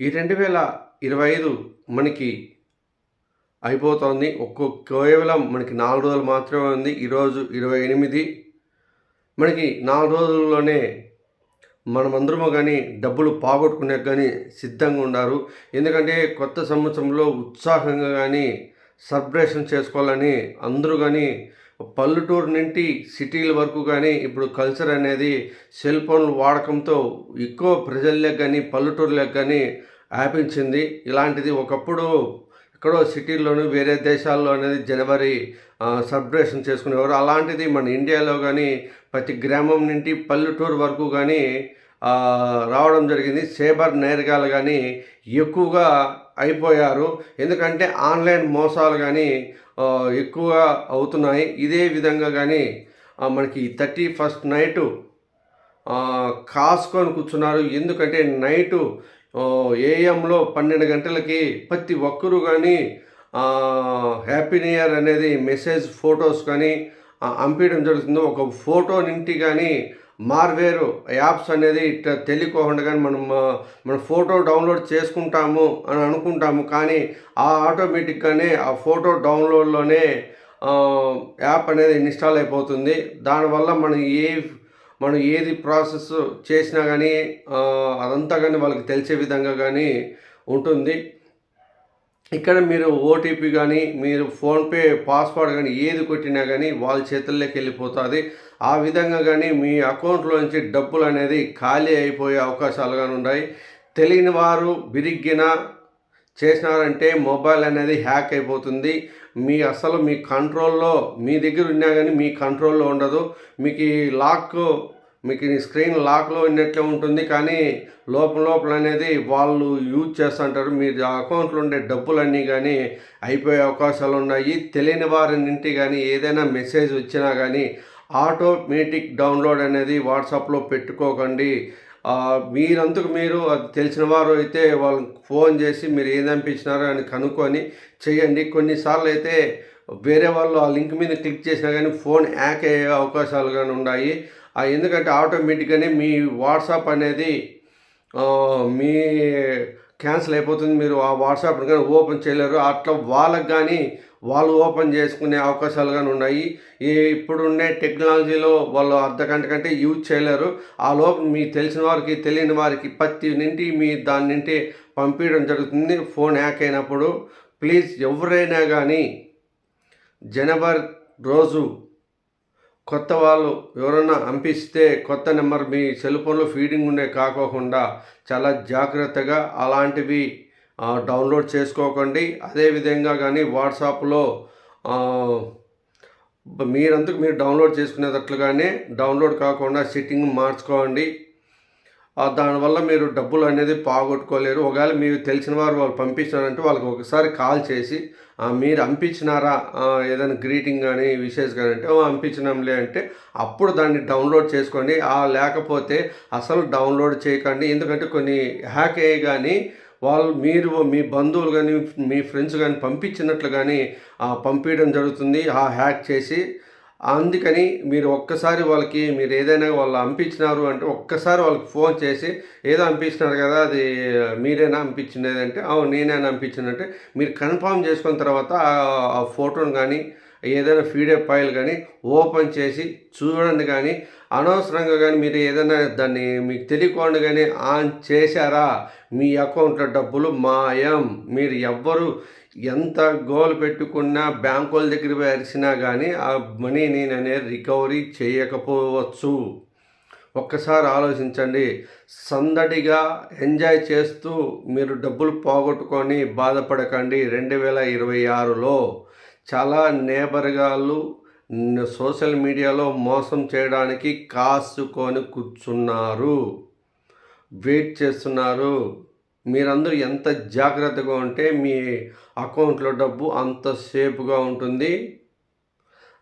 ఈ 2025 మనకి అయిపోతోంది. కేవలం మనకి 4 రోజులు మాత్రమే ఉంది. ఈరోజు 28. మనకి 4 రోజుల్లోనే మనమందరము కానీ డబ్బులు పోగొట్టుకునేకి కానీ సిద్ధంగా ఉన్నారు. ఎందుకంటే కొత్త సంవత్సరంలో ఉత్సాహంగా కానీ సెలబ్రేషన్ చేసుకోవాలని అందరూ కానీ పల్లెటూరు నుండి సిటీల వరకు కానీ ఇప్పుడు కల్చర్ అనేది సెల్ ఫోన్ల వాడకంతో ఎక్కువ ప్రజల్లోకి కానీ పల్లెటూరులోకి కానీ వ్యాపించింది. ఇలాంటిది ఒకప్పుడు ఎక్కడో సిటీల్లోనూ వేరే దేశాల్లో అనేది జనవరి సెలబ్రేషన్ చేసుకునేవారు. అలాంటిది మన ఇండియాలో కానీ ప్రతి గ్రామం నుండి పల్లెటూరు వరకు కానీ రావడం జరిగింది. సైబర్ నేరగాలు కానీ ఎక్కువగా అయిపోయారు. ఎందుకంటే ఆన్లైన్ మోసాలు కానీ ఎక్కువగా అవుతున్నాయి. ఇదే విధంగా కానీ మనకి 31st నైటు కాసుకొని కూర్చున్నారు. ఎందుకంటే నైటు ఏఎంలో 12 గంటలకి ప్రతి ఒక్కరూ కానీ హ్యాపీ న్యూ ఇయర్ అనేది మెసేజ్ ఫొటోస్ కానీ పంపించడం జరుగుతుంది. ఒక ఫోటో నింటి కానీ మార్వేరు యాప్స్ అనేది ఇట్లా తెలియకోకుండా కానీ మన ఫోటో డౌన్లోడ్ చేసుకుంటాము అని అనుకుంటాము. కానీ ఆటోమేటిక్గానే ఆ ఫోటో డౌన్లోడ్లోనే యాప్ అనేది ఇన్స్టాల్ అయిపోతుంది. దానివల్ల మనం ఏది ప్రాసెస్ చేసినా కానీ అదంతా కానీ వాళ్ళకి తెలిసే విధంగా కానీ ఉంటుంది. ఇక్కడ మీరు ఓటీపీ కానీ మీరు ఫోన్పే పాస్వర్డ్ కానీ ఏది కొట్టినా కానీ వాళ్ళ చేతుల్లోకి వెళ్ళిపోతుంది. ఆ విధంగా కానీ మీ అకౌంట్లోంచి డబ్బులు అనేది ఖాళీ అయిపోయే అవకాశాలు కానీ ఉన్నాయి. తెలియని వారు బిరిగ్గిన చేసినారంటే మొబైల్ అనేది హ్యాక్ అయిపోతుంది. మీ కంట్రోల్లో మీ దగ్గర ఉన్నా కానీ మీ కంట్రోల్లో ఉండదు. మీకు స్క్రీన్ లాక్లో ఉన్నట్లే ఉంటుంది. కానీ లోపల అనేది వాళ్ళు యూజ్ చేస్తుంటారు. మీ అకౌంట్లో ఉండే డబ్బులన్నీ కానీ అయిపోయే అవకాశాలు ఉన్నాయి. తెలియని వారి నుండి కానీ ఏదైనా మెసేజ్ వచ్చినా కానీ ఆటోమేటిక్ డౌన్లోడ్ అనేది వాట్సాప్లో పెట్టుకోకండి. మీరంతకు మీరు అది తెలిసిన వారు అయితే వాళ్ళకి ఫోన్ చేసి మీరు ఏం పంపించినారో అని కనుక్కొని చేయండి. కొన్నిసార్లు అయితే వేరే వాళ్ళు ఆ లింక్ మీద క్లిక్ చేసినా కానీ ఫోన్ హ్యాక్ అయ్యే అవకాశాలు కానీ ఉన్నాయి. ఎందుకంటే ఆటోమేటిక్గానే మీ వాట్సాప్ అనేది మీ క్యాన్సిల్ అయిపోతుంది. మీరు ఆ వాట్సాప్ని కానీ ఓపెన్ చేయలేరు. అట్లా వాళ్ళకి కానీ వాళ్ళు ఓపెన్ చేసుకునే అవకాశాలు కానీ ఉన్నాయి. ఇప్పుడుండే టెక్నాలజీలో వాళ్ళు అర్ధగంట కంటే యూజ్ చేయలేరు. ఆ లోపు మీకు తెలిసిన వారికి తెలియని వారికి ప్రతి నుండి మీ దాని నుండి పంపించడం జరుగుతుంది ఫోన్ హ్యాక్ అయినప్పుడు. ప్లీజ్ ఎవరైనా కానీ జనవరి రోజు కొత్త వాళ్ళు ఎవరైనా పంపిస్తే కొత్త నెంబర్ మీ సెల్ ఫోన్లో ఫీడింగ్ ఉండే కాకోకుండా చాలా జాగ్రత్తగా అలాంటివి డౌన్లోడ్ చేసుకోకండి. అదేవిధంగా కానీ వాట్సాప్లో మీరు డౌన్లోడ్ చేసుకునేటట్లుగానే డౌన్లోడ్ కాకుండా సెట్టింగ్ మార్చుకోండి. దానివల్ల మీరు డబ్బులు అనేది పోగొట్టుకోలేరు. ఒకవేళ మీరు తెలిసిన వారు వాళ్ళు పంపించినారంటే వాళ్ళకి ఒకసారి కాల్ చేసి మీరు పంపించినారా ఏదైనా గ్రీటింగ్ కానీ విషెస్ కానీ అంటే పంపించినాంలే అంటే అప్పుడు దాన్ని డౌన్లోడ్ చేసుకోండి. లేకపోతే అసలు డౌన్లోడ్ చేయకండి. ఎందుకంటే కొన్ని హ్యాక్ అయ్యి కానీ మీరు మీ బంధువులు కానీ మీ ఫ్రెండ్స్ కానీ పంపించినట్లు కానీ పంపించడం జరుగుతుంది హ్యాక్ చేసి. అందుకని మీరు ఒక్కసారి వాళ్ళకి మీరు ఏదైనా వాళ్ళు పంపించినారు అంటే ఒక్కసారి వాళ్ళకి ఫోన్ చేసి ఏదో పంపించినారు కదా అది మీరేనా పంపించినది అంటే నేనేనా పంపించినంటే మీరు కన్ఫర్మ్ చేసుకున్న తర్వాత ఆ ఫోటోను కానీ ఏదైనా పీడిఎఫ్ ఫైల్ కానీ ఓపెన్ చేసి చూడండి. కానీ అనవసరంగా కానీ మీరు ఏదైనా దాన్ని మీకు తెలియకుండా కానీ ఆన్ చేశారా మీ అకౌంట్లో డబ్బులు మాయం. మీరు ఎవ్వరు ఎంత గోల్ పెట్టుకున్నా బ్యాంకుల దగ్గర వేసినా కానీ ఆ మనీని అనేది రికవరీ చేయకపోవచ్చు. ఒక్కసారి ఆలోచించండి. సందడిగా ఎంజాయ్ చేస్తూ మీరు డబ్బులు పోగొట్టుకొని బాధపడకండి. 2026లో చాలా నేబర్గాళ్ళు సోషల్ మీడియాలో మోసం చేయడానికి కాసుకొని కూర్చున్నారు, వెయిట్ చేస్తున్నారు. మీరందరూ ఎంత జాగ్రత్తగా ఉంటే మీ అకౌంట్లో డబ్బు అంత సేఫ్గా ఉంటుంది.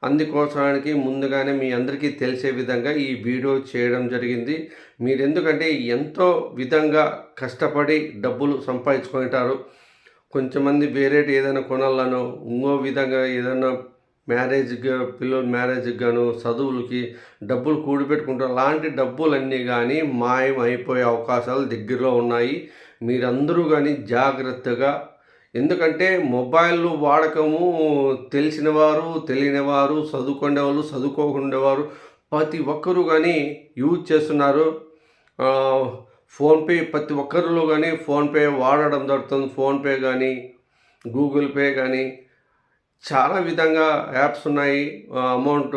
అందుకోసానికి ముందుగానే మీ అందరికీ తెలిసే విధంగా ఈ వీడియో చేయడం జరిగింది. మీరు ఎందుకంటే ఎంతో విధంగా కష్టపడి డబ్బులు సంపాదించుకుంటారు. కొంచెంమంది వేరేటి ఏదైనా కొనాలనో ఇంకో విధంగా ఏదైనా పిల్లల మ్యారేజ్కి గాను చదువులకి డబ్బులు కూడిపెట్టుకుంటారు. అలాంటి డబ్బులన్నీ కానీ మాయం అయిపోయే అవకాశాలు దగ్గరలో ఉన్నాయి. మీరందరూ కానీ జాగ్రత్తగా, ఎందుకంటే మొబైల్ వాడకము తెలిసిన వారు, తెలియని వారు, చదువుకునేవాళ్ళు, చదువుకోకుండేవారు ప్రతి ఒక్కరూ కానీ యూజ్ చేస్తున్నారు. ఫోన్‌పే ప్రతి ఒక్కరిలో కానీ ఫోన్‌పే వాడడం జరుగుతుంది. ఫోన్‌పే కానీ, గూగుల్ పే కానీ చాలా విధంగా యాప్స్ ఉన్నాయి. అమౌంట్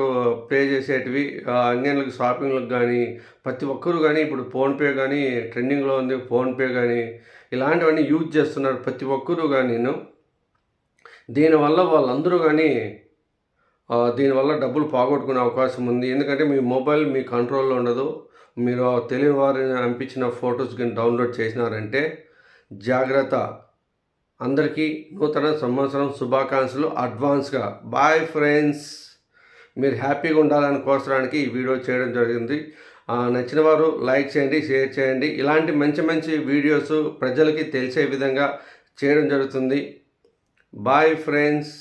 పే చేసేటివి అంగన్లకి షాపింగ్‌లకు గానీ, ప్రతి ఒక్కరు గానీ ఇప్పుడు ఫోన్‌పే గానీ ట్రెండింగ్‌లో ఉంది. ఫోన్‌పే గానీ ఇలాంటివన్నీ యూజ్ చేస్తున్నారు ప్రతి ఒక్కరు గానీను. దీనివల్ల వాళ్ళందరూ గానీ దీనివల్ల డబ్బులు పోగొట్టుకునే అవకాశం ఉంది. ఎందుకంటే మీ మొబైల్ మీ కంట్రోల్‌లో ఉండదు. మీరు తెలియని వారిని పంపించిన ఫోటోస్ గాని డౌన్‌లోడ్ చేసినారంటే జాగ్రత్త. అందరికీ నూతన సంవత్సరం శుభాకాంక్షలు అడ్వాన్స్‌గా. Bye friends. మీరు హ్యాపీగా ఉండాలని కోసడానికి ఈ వీడియో చేయడం జరిగింది. నచ్చిన వారు లైక్ చేయండి, షేర్ చేయండి. ఇలాంటి మంచి మంచి వీడియోస్ ప్రజలకి తెలిసే విధంగా చేయడం జరుగుతుంది. Bye friends.